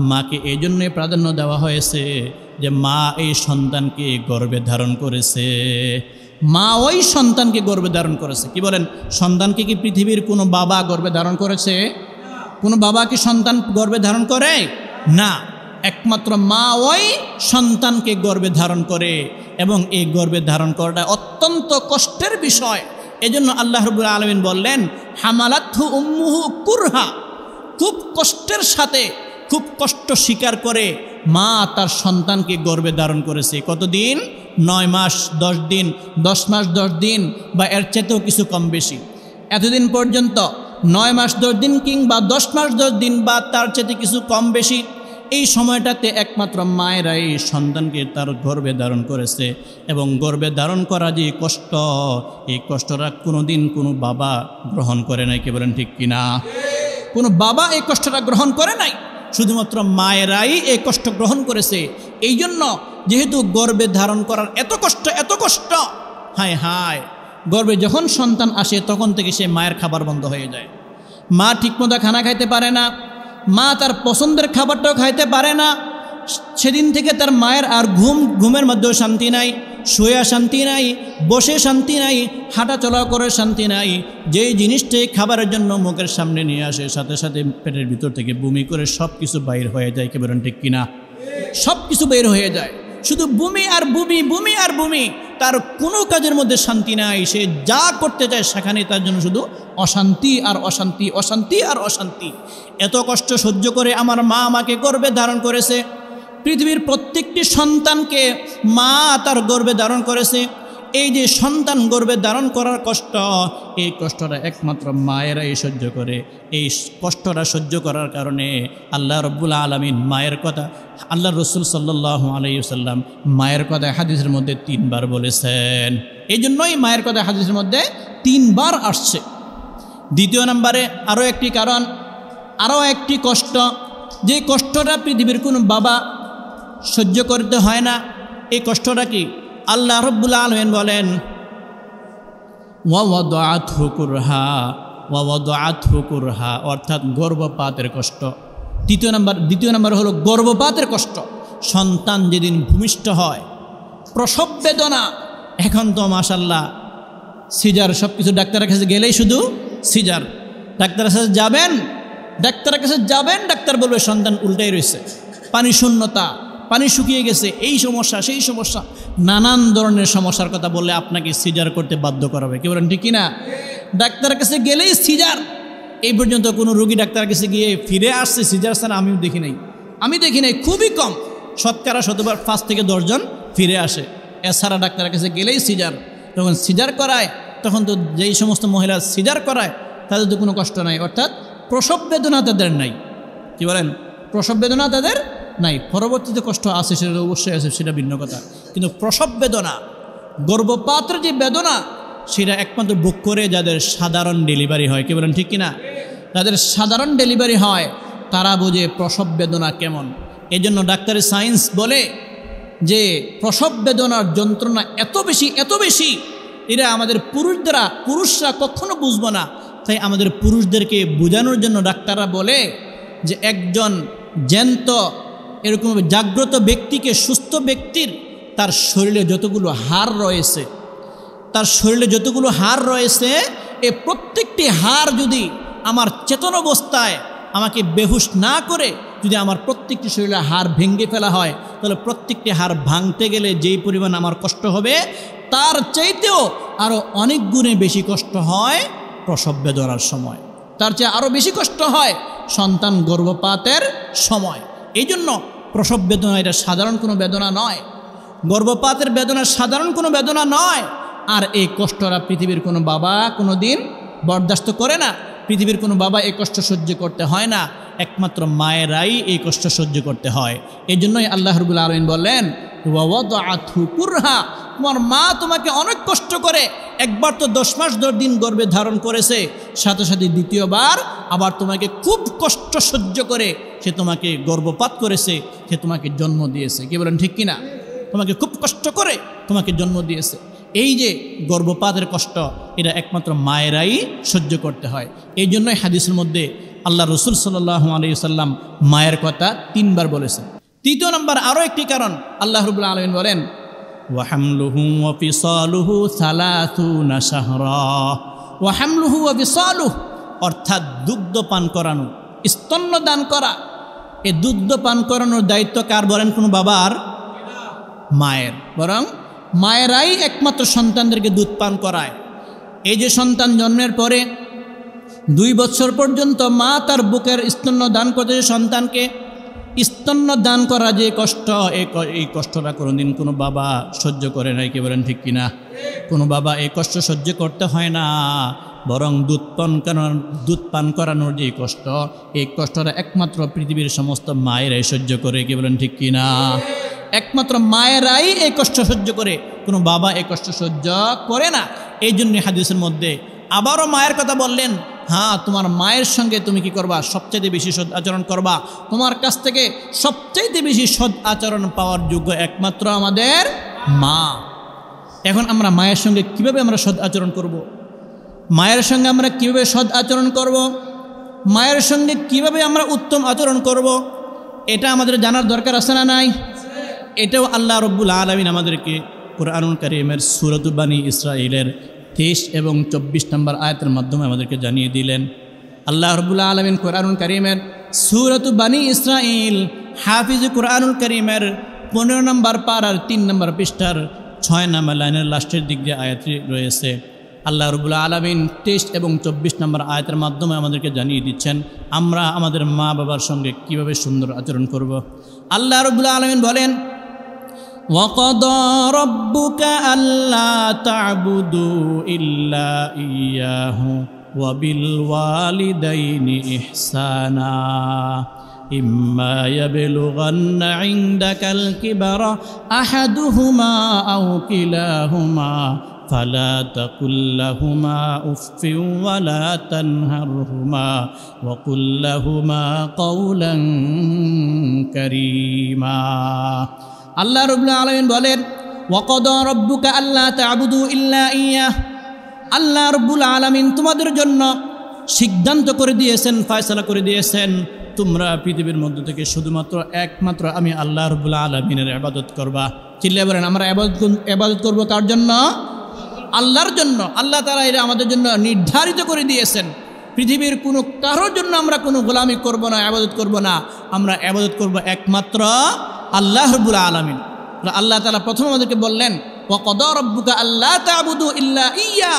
মাকে এই জন্যই প্রাধান্য দেওয়া হয়েছে যে মা এই সন্তানকে গর্ভে ধারণ করেছে, মা ওই সন্তানকে গর্ভে ধারণ করেছে। কি বলেন, সন্তানকে কি পৃথিবীর কোনো বাবা গর্ভে ধারণ করেছে? কোনো বাবা কি সন্তান গর্ভে ধারণ করে? না, একমাত্র মা ওই সন্তানকে গর্ভে ধারণ করে, এবং এই গর্ভে ধারণ করাটা অত্যন্ত কষ্টের বিষয়। এজন্য আল্লাহ রাব্বুল আলামিন বললেন হামালাতহু উম্মুহু কুরহা, খুব কষ্টের সাথে, খুব কষ্ট স্বীকার করে মা তার সন্তানকে গর্ভে ধারণ করেছে। কতদিন? 9 মাস 10 দিন, 10 মাস 10 দিন, বা এর চেয়েও কিছু কম বেশি। এতদিন পর্যন্ত 9 মাস 10 দিন কিংবা 10 মাস 10 দিন বা তার চেয়ে কিছু কম বেশি, এই সময়টাতে একমাত্র মায়েরাই সন্তানকে তার গর্ভে ধারণ করেছে। এবং গর্ভে ধারণ করা যে কষ্ট, এই কষ্টটা কোনো দিন কোনো বাবা গ্রহণ করে নাই। কে বলেন ঠিক কিনা? কোনো বাবা এই কষ্টটা গ্রহণ করে নাই, শুধুমাত্র মায়েরাই এই কষ্ট গ্রহণ করেছে। এই জন্য যেহেতু গর্ভে ধারণ করার এত কষ্ট, হায় হায়, গর্ভে যখন সন্তান আসে তখন থেকে সে মায়ের খাবার বন্ধ হয়ে যায়। মা ঠিকমতো খানা খাইতে পারে না, মা তার পছন্দের খাবারটাও খাইতে পারে না। সেদিন থেকে তার মায়ের আর ঘুমের মধ্যেও শান্তি নাই, শুয়ে শান্তি নাই, বসে শান্তি নাই, হাঁটা চলা করে শান্তি নাই। যেই জিনিসটাই খাবারের জন্য মুখের সামনে নিয়ে আসে, সাথে সাথে পেটের ভিতর থেকে বমি করে সব কিছু বাইর হয়ে যায়। কে বলেন ঠিক কিনা? সব কিছু বের হয়ে যায়, শুধু বমি আর বমি, বমি আর বমি। তার কোনো কাজের মধ্যে শান্তি নাই, সে যা করতে চায় সেখানে তার জন্য শুধু অশান্তি আর অশান্তি, অশান্তি আর অশান্তি। এত কষ্ট সহ্য করে আমার মা আমাকে গর্ভে ধারণ করেছে। পৃথিবীর প্রত্যেকটি সন্তানকে মা তার গর্ভে ধারণ করেছে। এই যে সন্তান গর্ভে ধারণ করার কষ্ট, এই কষ্টটা একমাত্র মায়েরাই সহ্য করে। এই কষ্টটা সহ্য করার কারণে আল্লাহ রাব্বুল আলামিন মায়ের কথা, আল্লাহ রাসূল সাল্লাল্লাহু আলাইহি ওয়াসাল্লাম মায়ের কথা হাদিসের মধ্যে 3 বার বলেছেন। এই জন্যই মায়ের কথা হাদিসের মধ্যে 3 বার আসছে। দ্বিতীয় নম্বরে আরও একটি কারণ, আরও একটি কষ্ট, যে কষ্টটা পৃথিবীর কোনো বাবা সহ্য করতে হয় না। এই কষ্টটা কি? আল্লাহ রাব্বুল আলামিন বলেন ওয়াওয়াদাআতহু কুরহা, ওয়াওয়াদাআতহু কুরহা, অর্থাৎ গর্ভপাতের কষ্ট। দ্বিতীয় নম্বর হলো গর্ভপাতের কষ্ট। সন্তান যেদিন ভূমিষ্ঠ হয়, প্রসব বেদনা। এখন তো মাশাআল্লাহ সিজার, সব কিছু ডাক্তারের কাছে গেলেই শুধু সিজার। ডাক্তারের কাছে যাবেন, ডাক্তার বলবে সন্তান উল্টাই রয়েছে, পানি শূন্যতা, পানি শুকিয়ে গেছে, এই সমস্যা সেই সমস্যা, নানান ধরনের সমস্যার কথা বললে আপনাকে সিজার করতে বাধ্য করাবে। কি বলেন ঠিক কিনা? ডাক্তারের কাছে গেলেই সিজার। এই পর্যন্ত কোনো রোগী ডাক্তারের কাছে গিয়ে ফিরে আসছে সিজার ছাড়া আমি দেখি নাই, খুবই কম, শতকরা 5 থেকে 10 জন ফিরে আসে। এছাড়া ডাক্তারের কাছে গেলেই সিজার। যখন সিজার করায় তখন তো যেই সমস্ত মহিলা সিজার করায় তাদের তো কোনো কষ্ট নাই, অর্থাৎ প্রসব বেদনা তাদের নাই। কি বলেন? প্রসব বেদনা তাদের নাই। পরবর্তীতে কষ্ট আছে, সেটা অবশ্যই আছে, সেটা ভিন্ন কথা। কিন্তু প্রসব বেদনা, গর্ভপাতের যে বেদনা, সেটা একমাত্র ভোগ করে যাদের সাধারণ ডেলিভারি হয়। কি বলেন ঠিক কিনা? যাদের সাধারণ ডেলিভারি হয় তারা বোঝে প্রসব বেদনা কেমন। এই জন্য ডাক্তারি সায়েন্স বলে যে প্রসব বেদনার যন্ত্রণা এত বেশি, এটা আমাদের পুরুষরা কখনো বুঝবো না। তাই আমাদের পুরুষদেরকে বোঝানোর জন্য ডাক্তাররা বলে যে একজন জ্যান্ত এরকম জাগ্রত ব্যক্তিকে, সুস্থ ব্যক্তির তার শরীরে যতগুলো হাড় রয়েছে, এই প্রত্যেকটি হাড় যদি আমার চেতন অবস্থায় আমাকে বেহুশ না করে যদি আমার প্রত্যেকটি শরীরে হাড় ভেঙে ফেলা হয়, তাহলে প্রত্যেকটি হাড় ভাঙতে গেলে যেই পরিমাণ আমার কষ্ট হবে, তার চাইতেও আরও অনেক গুণে বেশি কষ্ট হয় প্রসব বেদনার সময়। তার চেয়ে আরও বেশি কষ্ট হয় সন্তান গর্ভপাতের সময়। এই জন্য প্রসব বেদনা এটা সাধারণ কোনো বেদনা নয়, গর্ভপাতের বেদনা সাধারণ কোনো বেদনা নয়। আর এই কষ্টটা পৃথিবীর কোনো বাবা কোনো দিন বরদাস্ত করে না। পৃথিবীর কোনো বাবা এই কষ্ট সহ্য করতে হয় না, একমাত্র মায়েরাই এই কষ্ট সহ্য করতে হয়। এই জন্যই আল্লাহ রাব্বুল আলামিন বললেন ওয়াওয়াদাআতহু কুরহা, তোমার মা তোমাকে অনেক কষ্ট করে, একবার তো 10 মাস 10 দিন গর্ভে ধারণ করেছে, সাথে সাথে দ্বিতীয়বার আবার তোমাকে খুব কষ্ট সহ্য করে সে তোমাকে গর্ভপাত করেছে, সে তোমাকে জন্ম দিয়েছে। কি বলেন ঠিক কিনা? তোমাকে খুব কষ্ট করে তোমাকে জন্ম দিয়েছে। এই যে গর্ভপাতের কষ্ট, এটা একমাত্র মায়েরাই সহ্য করতে হয়। এই জন্যই হাদিসের মধ্যে আল্লাহ রসুল সাল্লাল্লাহু আলাইহি ওয়াসাল্লাম মায়ের কথা 3 বার বলেছেন। তৃতীয় নম্বর আরও একটি কারণ, আল্লাহ রাব্বুল আলামিন বলেন ওয়াহামলুহু ওয়া ফিসালুহু 30 শাহরা। ওয়াহামলুহু ওয়া ফিসালুহু অর্থাৎ দুগ্ধ পান করানো, স্তন্যদান করা। এই দুগ্ধ পান করানোর দায়িত্ব কার বলেন? কোনো বাবার? মায়ের। বরং মায়েরাই একমাত্র সন্তানদেরকে দুধ পান করায়। এই যে সন্তান জন্মের পরে 2 বছর পর্যন্ত মা তার বুকের স্তন্য দান করতে, সন্তানকে স্তন্য দান করা যে কষ্ট, এই কষ্টটা কোনোদিন কোনো বাবা সহ্য করে নাই। কি বলেন ঠিক কিনা? কোনো বাবা এই কষ্ট সহ্য করতে হয় না, বরং দুধ পান করানোর যে কষ্ট, এই কষ্টটা একমাত্র পৃথিবীর সমস্ত মায়েরাই সহ্য করে। কি বলেন ঠিক কিনা? একমাত্র মায়েরাই এই কষ্ট সহ্য করে, কোনো বাবা এই কষ্ট সহ্য করে না। এই জন্য হাদিসের মধ্যে আবারও মায়ের কথা বললেন, হ্যাঁ তোমার মায়ের সঙ্গে তুমি কি করবা? সবচাইতে বেশি সৎ আচরণ করবা। তোমার কাছ থেকে সবচাইতে বেশি সৎ আচরণ পাওয়ার যোগ্য একমাত্র আমাদের মা। এখন আমরা মায়ের সঙ্গে কিভাবে আমরা সৎ আচরণ করব? মায়ের সঙ্গে আমরা কিভাবে সৎ আচরণ করব? মায়ের সঙ্গে কিভাবে আমরা উত্তম আচরণ করব? এটা আমাদের জানার দরকার আছে না নাই? এটাও আল্লাহ রাব্বুল আলামিন আমাদেরকে কুরআনুল কারীমের সূরাত বানী ইসরাঈলের 23 এবং 24 নম্বর আয়াতের মাধ্যমে আমাদেরকে জানিয়ে দিলেন। আল্লাহ রাব্বুল আলামিন কুরআনুল কারীমের সূরাত বানী ইসরাঈল হাফিজ কুরআনুল কারীমের 15 নম্বর পারার 3 নম্বর পৃষ্ঠার 6 নম্বর লাইনের লাস্টের দিক দিয়ে আয়াতটি রয়েছে। আল্লাহ রাব্বুল আলামিন 23 এবং 24 নম্বর আয়াতের মাধ্যমে আমাদেরকে জানিয়ে দিচ্ছেন আমরা আমাদের মা বাবার সঙ্গে কিভাবে সুন্দর আচরণ করব। আল্লাহ রাব্বুল আলামিন বলেন وَقَضَى رَبُّكَ أَلَّا تَعْبُدُوا إِلَّا إِيَّاهُ وَبِالْوَالِدَيْنِ إِحْسَانًا إِمَّا يَبْلُغَنَّ عِندَكَ الْكِبَرَ أَحَدُهُمَا أَوْ كِلَاهُمَا فَلَا تَقُل لَّهُمَا أُفٍّ وَلَا تَنْهَرْهُمَا وَقُل لَّهُمَا قَوْلًا كَرِيمًا। আল্লাহ রাব্বুল আলামিন বলেন ওয়াকাদা রাব্বুকা আল্লা তা'বুদু ইল্লা ইয়্যাহ। আল্লাহ রাব্বুল আলামিন তোমাদের জন্য সিদ্ধান্ত করে দিয়েছেন, ফয়সালা করে দিয়েছেন, তোমরা পৃথিবীর মধ্য থেকে শুধুমাত্র একমাত্র আমি আল্লাহ রাব্বুল আলামিনের ইবাদত করবা। চিল্লায়ে বলেন আমরা ইবাদত করব কার জন্য? আল্লাহর জন্য। আল্লাহ তাআলা এটা আমাদের জন্য নির্ধারিত করে দিয়েছেন। পৃথিবীর কোনো কারোর জন্য আমরা কোনো গোলামি করব না, ইবাদত করব না। আমরা ইবাদত করব একমাত্র আল্লাহ রাব্বুল আলামিন। আল্লাহ তাআলা প্রথমে আমাদেরকে বললেন ওয়াকাদা রাব্বুকা আল্লা তা'বুদু ইল্লা ইয়্যা,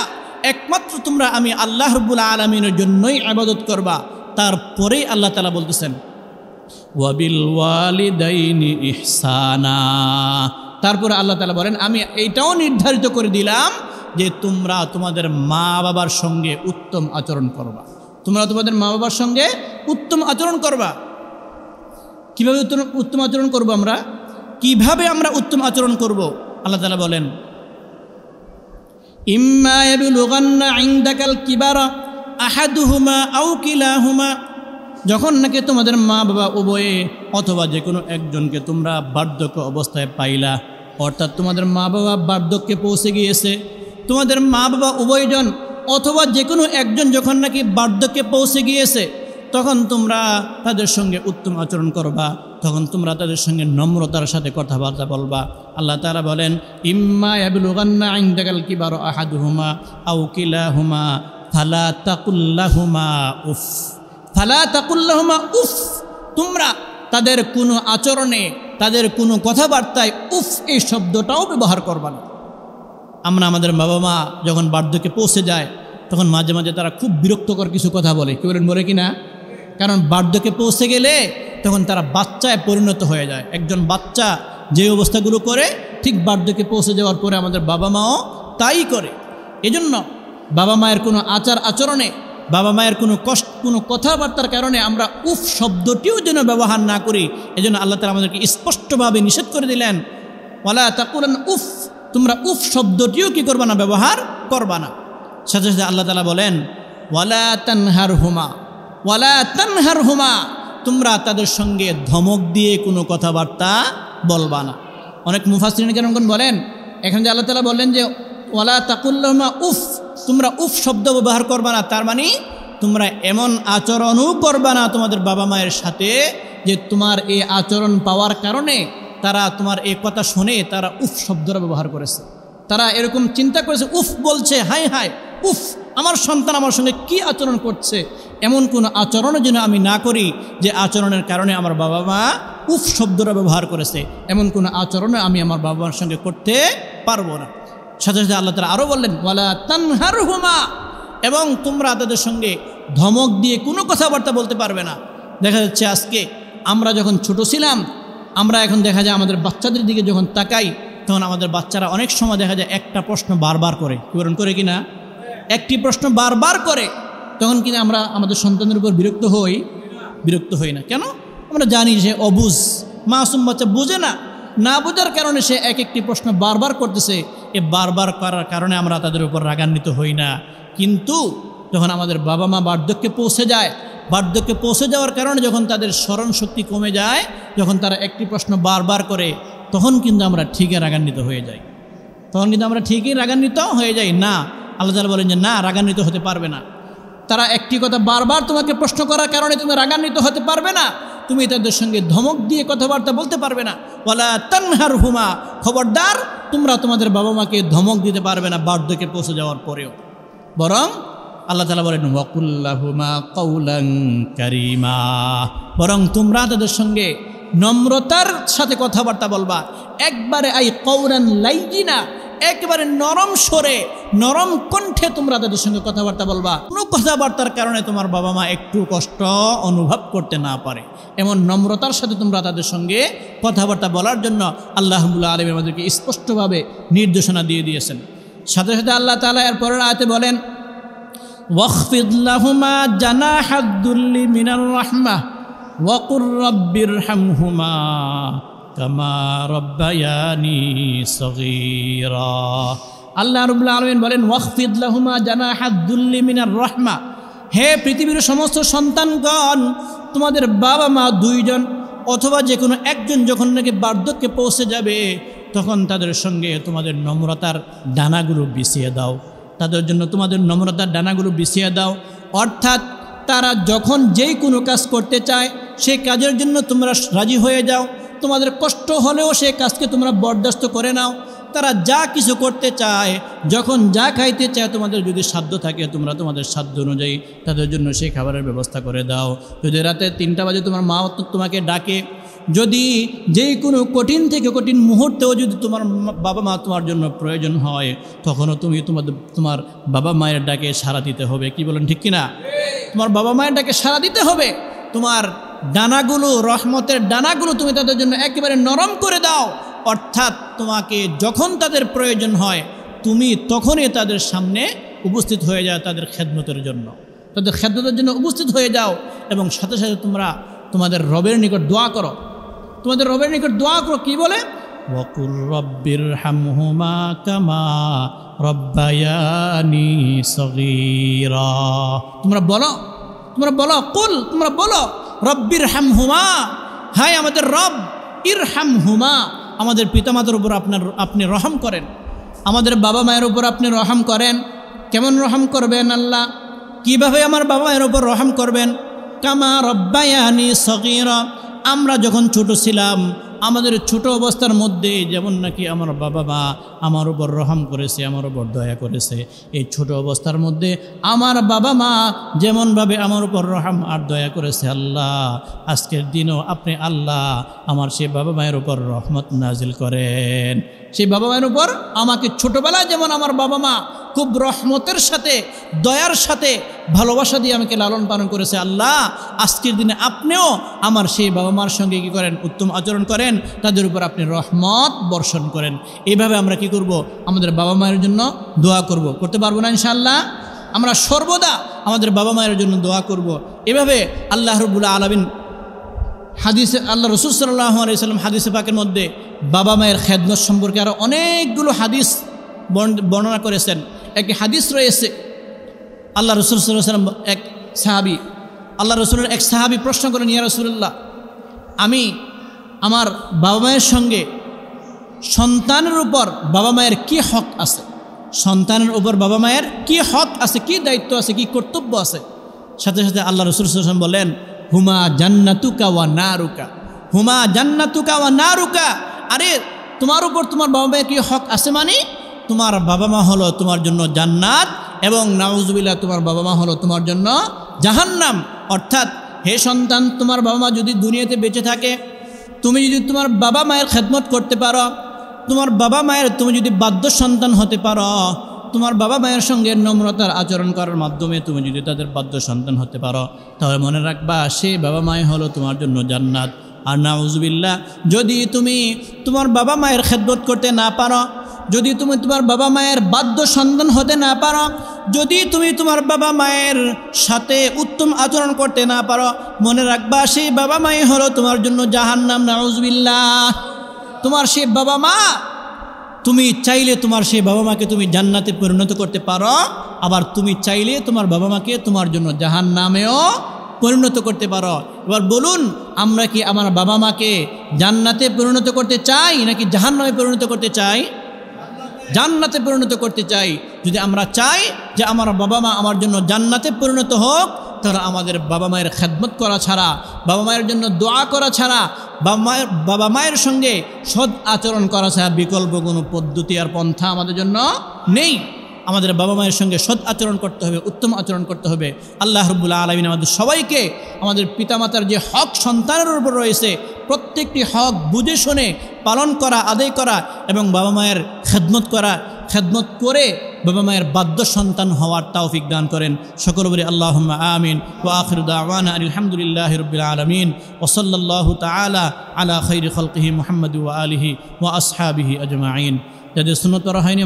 একমাত্র তোমরা আমি আল্লাহ রাব্বুল আলামিনের জন্যই ইবাদত করবা। তারপরেই আল্লাহ তাআলা বলতেছেন ওয়াবিল ওয়ালিদাইনি ইহসানা। তারপরে আল্লাহ তাআলা বলেন আমি এইটাও নির্ধারিত করে দিলাম যে তোমরা তোমাদের মা বাবার সঙ্গে উত্তম আচরণ করবা। তোমরা তোমাদের মা বাবার সঙ্গে উত্তম আচরণ করবা। কিভাবে উত্তম আচরণ করব? আমরা কিভাবে আমরা উত্তম আচরণ করব? আল্লাহ তাআলা বলেন ইম্মা ইয়াবলুগান্না ইনদাকাল কিবারা আহাদুহুমা আও কিলাহুমা, যখন নাকি তোমাদের মা বাবা উভয়ে অথবা যে কোনো একজনকে তোমরা বার্ধক্য অবস্থায় পাইলা, অর্থাৎ তোমাদের মা বাবা বার্ধক্যে পৌঁছে গিয়েছে, তোমাদের মা বাবা উভয়জন অথবা যে কোনো একজন যখন নাকি বার্ধক্যে পৌঁছে গিয়েছে, তখন তোমরা তাদের সঙ্গে উত্তম আচরণ করবা, তখন তোমরা তাদের সঙ্গে নম্রতার সাথে কথাবার্তা বলবা। আল্লাহ তাআলা বলেন ইম্মা ইয়াবলুগান্না ইনদাকাল কিবারা আহাদুহুমা আও কিলাহুমা ফালা তাকুল লাহুমা উফ। ফালা তাকুল লাহুমা উফ, তোমরা তাদের কোনো আচরণে তাদের কোনো কথাবার্তায় উফ এই শব্দটাও ব্যবহার করবা না। আমরা আমাদের বাবা মা যখন বার্ধক্যে পৌঁছে যায় তখন মাঝে মাঝে তারা খুব বিরক্তকর কিছু কথা বলে। কি বলেন, বলে কি না? কারণ বার্ধক্যে পৌঁছে গেলে তখন তারা বাচ্চায় পরিণত হয়ে যায়। একজন বাচ্চা যে অবস্থাগুলো করে ঠিক বার্ধক্যে পৌঁছে যাওয়ার পরে আমাদের বাবা মাও তাই করে। এজন্য বাবা মায়ের কোনো আচার আচরণে বাবা মায়ের কোনো কথাবার্তার কারণে আমরা উফ শব্দটিও যেন ব্যবহার না করি। এজন্য আল্লাহ তাআলা আমাদেরকে স্পষ্টভাবে নিষেধ করে দিলেন, ওয়ালা তাকুলান উফ, তোমরা উফ শব্দটিও কি করবা না, ব্যবহার করবা না। সাথে সাথে আল্লাহ তাআলা বলেন ওয়ালা তানহারহুমা, তোমরা তাদের সঙ্গে ধমক দিয়ে কোনো কথাবার্তা বলবা না। অনেক মুফাসসিরিন কেরামগণ বলেন, এখানে যে আল্লাহ তাআলা বললেন যে ওয়ালা তাকুল্লাহুমা উফ, তোমরা উফ শব্দ ব্যবহার করবা না, তার মানে তোমরা এমন আচরণও করবা না তোমাদের বাবা মায়ের সাথে যে তোমার এই আচরণ পাওয়ার কারণে তারা তোমার এই কথা শুনে তারা উফ শব্দটা ব্যবহার করেছে। তারা এরকম চিন্তা করেছে, উফ বলছে, হায় হায় উফ, আমার সন্তান আমার সঙ্গে কি আচরণ করছে। এমন কোনো আচরণও যেন আমি না করি যে আচরণের কারণে আমার বাবা মা উফ শব্দটা ব্যবহার করেছে, এমন কোনো আচরণও আমি আমার বাবা মার সঙ্গে করতে পারবো না। সাথে সাথে আল্লাহ তাআলা আরও বললেন ওয়ালা তানহারহুমা, এবং তোমরা তাদের সঙ্গে ধমক দিয়ে কোনো কথাবার্তা বলতে পারবে না। দেখা যাচ্ছে আজকে আমরা যখন ছোট ছিলাম, আমরা এখন দেখা যায় আমাদের বাচ্চাদের দিকে যখন তাকাই, তখন আমাদের বাচ্চারা অনেক সময় দেখা যায় একটা প্রশ্ন বারবার করে, করে কিনা, একটি প্রশ্ন বারবার করে, তখন কিনা আমরা আমাদের সন্তানের উপর বিরক্ত হই না। কেন? আমরা জানি সে অবুঝ, মাসুম বাচ্চা বোঝে না, না বোঝার কারণে সে একটি প্রশ্ন বারবার করতেছে। এ বারবার করার কারণে আমরা তাদের উপর রাগান্বিত হই না। কিন্তু যখন আমাদের বাবা মা বার্ধক্যে পৌঁছে যাওয়ার কারণে যখন তাদের স্মরণ শক্তি কমে যায়, যখন তারা একটি প্রশ্ন বারবার করে, তখন কিন্তু আমরা ঠিকই রাগান্বিত হয়ে যাই। না, আল্লাহ তাআলা বলেন যে না, রাগান্বিত হতে পারবে না। তারা একটি কথা বারবার তোমাকে প্রশ্ন করার কারণে তুমি রাগান্বিত হতে পারবে না, তুমি তাদের সঙ্গে ধমক দিয়ে কথাবার্তা বলতে পারবে না। ওয়ালা তানহারহুমা, খবরদার তোমরা তোমাদের বাবা মাকে ধমক দিতে পারবে না বার্ধক্যে পৌঁছে যাওয়ার পরেও। বরং আল্লাহ তাআলা বলেন ওয়াকুল্লাহুমা কাউলান কারীমা, বরং তোমরা তাদের সঙ্গে নম্রতার সাথে কথাবার্তা বলবা। একবারে কাউলান লাইয়িনা, একেবারে নরম স্বরে, নরম কণ্ঠে তোমরা তাদের সঙ্গে কথাবার্তা বলবা। কোনো কথাবার্তার কারণে তোমার বাবা মা একটু কষ্ট অনুভব করতে না পারে, এমন নম্রতার সাথে তোমরা তাদের সঙ্গে কথাবার্তা বলার জন্য আল্লাহ রাব্বুল আলামিন আমাদেরকে স্পষ্টভাবে নির্দেশনা দিয়ে দিয়েছেন। সাথে সাথে আল্লাহ তাআলা এর পরের আয়াতে বলেন ওয়াখফিদ লাহুমা জানাহাদ দুল্লি মিনার রাহমাহ ওয়া কুর রাব্বিরহামহুমা কামা রাব্বায়ানি সগীরা। আল্লাহ রাব্বুল আলামিন বলেন ওয়াখফিদ লাহুমা জানাহাদ দুল্লি মিনার রাহমাহ, হে পৃথিবীর সমস্ত সন্তানগণ, তোমাদের বাবা মা দুইজন অথবা যে কোনো একজন যখন নাকি বার্ধক্যে পৌঁছে যাবে, তখন তাদের সঙ্গে তোমাদের নম্রতার ডানাগুলো বিছিয়ে দাও। তাদের জন্য তোমাদের নম্রতার ডানাগুলো বিছিয়ে দাও। অর্থাৎ তারা যখন যেই কোনো কাজ করতে চায়, সেই কাজের জন্য তোমরা রাজি হয়ে যাও। তোমাদের কষ্ট হলেও সেই কাজকে তোমরা বরদাস্ত করে নাও। তারা যা কিছু করতে চায়, যখন যা খাইতে চায়, তোমাদের যদি সাধ্য থাকে তোমরা তোমাদের সাধ্য অনুযায়ী তাদের জন্য সেই খাবারের ব্যবস্থা করে দাও। যদি রাতে 3টা বাজে তোমার মা তোমাকে ডাকে, যদি যেই কোনো কঠিন থেকে কঠিন মুহূর্তেও যদি তোমার বাবা মা তোমার জন্য প্রয়োজন হয়, তখনও তুমি তোমার বাবা মায়ের ডাকে সাড়া দিতে হবে। কি বলেন, ঠিক কিনা? তোমার বাবা মায়ের ডাকে সাড়া দিতে হবে। তোমার ডানাগুলো, রহমতের ডানাগুলো তুমি তাদের জন্য একেবারে নরম করে দাও। অর্থাৎ তোমাকে যখন তাদের প্রয়োজন হয়, তুমি তখনই তাদের সামনে উপস্থিত হয়ে যাও, তাদের খেদমতের জন্য উপস্থিত হয়ে যাও। এবং সাথে সাথে তোমরা তোমাদের রবের নিকট দোয়া করো। কি বলে? ওয়াকুর রাব্বিরহামহুমা কামা রাব্বায়ানি সগীরা। তোমরা বলো রব্বিরহামহুমা, হায় আমাদের রব, ইরহামহুমা, আমাদের পিতামাতার উপর আপনি রহম করেন, আমাদের বাবা মায়ের উপর আপনি রহম করেন। কেমন রহম করবেন আল্লাহ? কিভাবে আমার বাবা মায়ের উপর রহম করবেন? কামা রাব্বায়ানি সগীরা, আমরা যখন ছোট ছিলাম, আমাদের ছোট অবস্থার মধ্যে যেমন নাকি আমার বাবা মা আমার উপর রহম করেছে, আমার উপর দয়া করেছে, এই ছোট অবস্থার মধ্যে আমার বাবা মা যেমনভাবে আমার উপর রহম আর দয়া করেছে, আল্লাহ আজকের দিনও আপনি আল্লাহ আমার সেই বাবা মায়ের উপর রহমত নাজিল করেন। সেই বাবা মায়ের উপর আমাকে ছোটোবেলায় যেমন আমার বাবা মা খুব রহমতের সাথে, দয়ার সাথে, ভালোবাসা দিয়ে আমাকে লালন পালন করেছে, আল্লাহ আজকের দিনে আপনিও আমার সেই বাবা মার সঙ্গে কী করেন? উত্তম আচরণ করেন, তাদের উপর আপনি রহমত বর্ষণ করেন। এইভাবে আমরা কি করব? আমাদের বাবা মায়ের জন্য দোয়া করতে পারবো না ইনশাআল্লাহ? আমরা সর্বদা আমাদের বাবা মায়ের জন্য দোয়া করব। এভাবে আল্লাহ রাব্বুল আলামিন হাদিসে আল্লাহ রাসূল সাল্লাল্লাহু আলাইহি সাল্লাম হাদিসে পাকের মধ্যে বাবা মায়ের খেদমত সম্পর্কে আরও অনেকগুলো হাদিস বর্ণনা করেছেন। একটি হাদিস রয়েছে, আল্লাহ রাসূল সাল্লাল্লাহু আলাইহি সাল্লাম এক সাহাবী, আল্লাহ রাসূলের এক সাহাবী প্রশ্ন করেন, ইয়া রাসূলুল্লাহ, আমি আমার বাবা মায়ের সঙ্গে সন্তানের উপর বাবা মায়ের কী হক আছে, সন্তানের উপর বাবা মায়ের কী হক আছে, কী দায়িত্ব আছে, কী কর্তব্য আছে? সাথে সাথে আল্লাহ রাসূল সাল্লাল্লাহু আলাইহি ওয়াসাল্লাম বলেন, হুমা জান্নাতুকা ওয়া নারুকা, হুমা জান্নাতুকা ওয়া নারুকা। আরে তোমার উপর তোমার বাবা মায়ের কী হক আছে মানে তোমার বাবা মা হলো তোমার জন্য জান্নাত, এবং নাউজুবিল্লাহ তোমার বাবা মা হলো তোমার জন্য জাহান্নাম। অর্থাৎ হে সন্তান, তোমার বাবা মা যদি দুনিয়াতে বেঁচে থাকে, তুমি যদি তোমার বাবা মায়ের খেদমত করতে পারো, তোমার বাবা মায়ের তুমি যদি বাধ্য সন্তান হতে পারো, তোমার বাবা মায়ের সঙ্গে নম্রতার আচরণ করার মাধ্যমে তুমি যদি তাদের বাধ্য সন্তান হতে পারো, তাহলে মনে রাখবা সেই বাবা মাই হলো তোমার জন্য জান্নাত। আর নাউজুবিল্লাহ, যদি তুমি তোমার বাবা মায়ের খেদমত করতে না পারো, যদি তুমি তোমার বাবা মায়ের বাধ্য সন্তান হতে না পারো, যদি তুমি তোমার বাবা মায়ের সাথে উত্তম আচরণ করতে না পারো, মনে রাখবা সেই বাবা মাই হলো তোমার জন্য জাহান্নাম। নাউজুবিল্লাহ, তোমার সেই বাবা মা, তুমি চাইলে তোমার সেই বাবা মাকে তুমি জান্নাতে পরিণত করতে পারো, আবার তুমি চাইলে তোমার বাবা মাকে তোমার জন্য জাহান্নামেও পরিণত করতে পারো। এবার বলুন, আমরা কি আমার বাবা মাকে জান্নাতে পরিণত করতে চাই নাকি জাহান্নামে পরিণত করতে চাই? জান্নাতে পরিণত করতে চাই। যদি আমরা চাই যে আমার বাবা মা আমার জন্য জান্নাতে পরিণত হোক, তাহলে আমাদের বাবা মায়ের খেদমত করা ছাড়া, বাবা মায়ের জন্য দোয়া করা ছাড়া, বাবা মায়ের সঙ্গে সৎ আচরণ করা ছাড়া বিকল্প কোনো পদ্ধতি আর পন্থা আমাদের জন্য নেই। আমাদের বাবা মায়ের সঙ্গে সৎ আচরণ করতে হবে, উত্তম আচরণ করতে হবে। আল্লাহ রাব্বুল আলামিন আমাদের সবাইকে আমাদের পিতামাতার যে হক সন্তানের উপর রয়েছে, প্রত্যেকটি হক বুঝে শুনে পালন করা, আদায় করা, এবং বাবা মায়ের খেদমত করা, খেদমত করে বাবা মায়ের বাধ্য সন্তান হওয়ার তৌফিক দান করেন। সকল বলি আল্লাহুম্মা আমিন। ওয়া আখিরু দাওয়ানা আলহামদুলিল্লাহি রাব্বিল আলামিন ওয়া সাল্লাল্লাহু তাআলা আলা খাইরি খালকিহি মুহাম্মাদি ওয়া আলিহি ওয়া আসহাবিহি আজমাইন। যাদের সুন্নাত পড়া হয়নি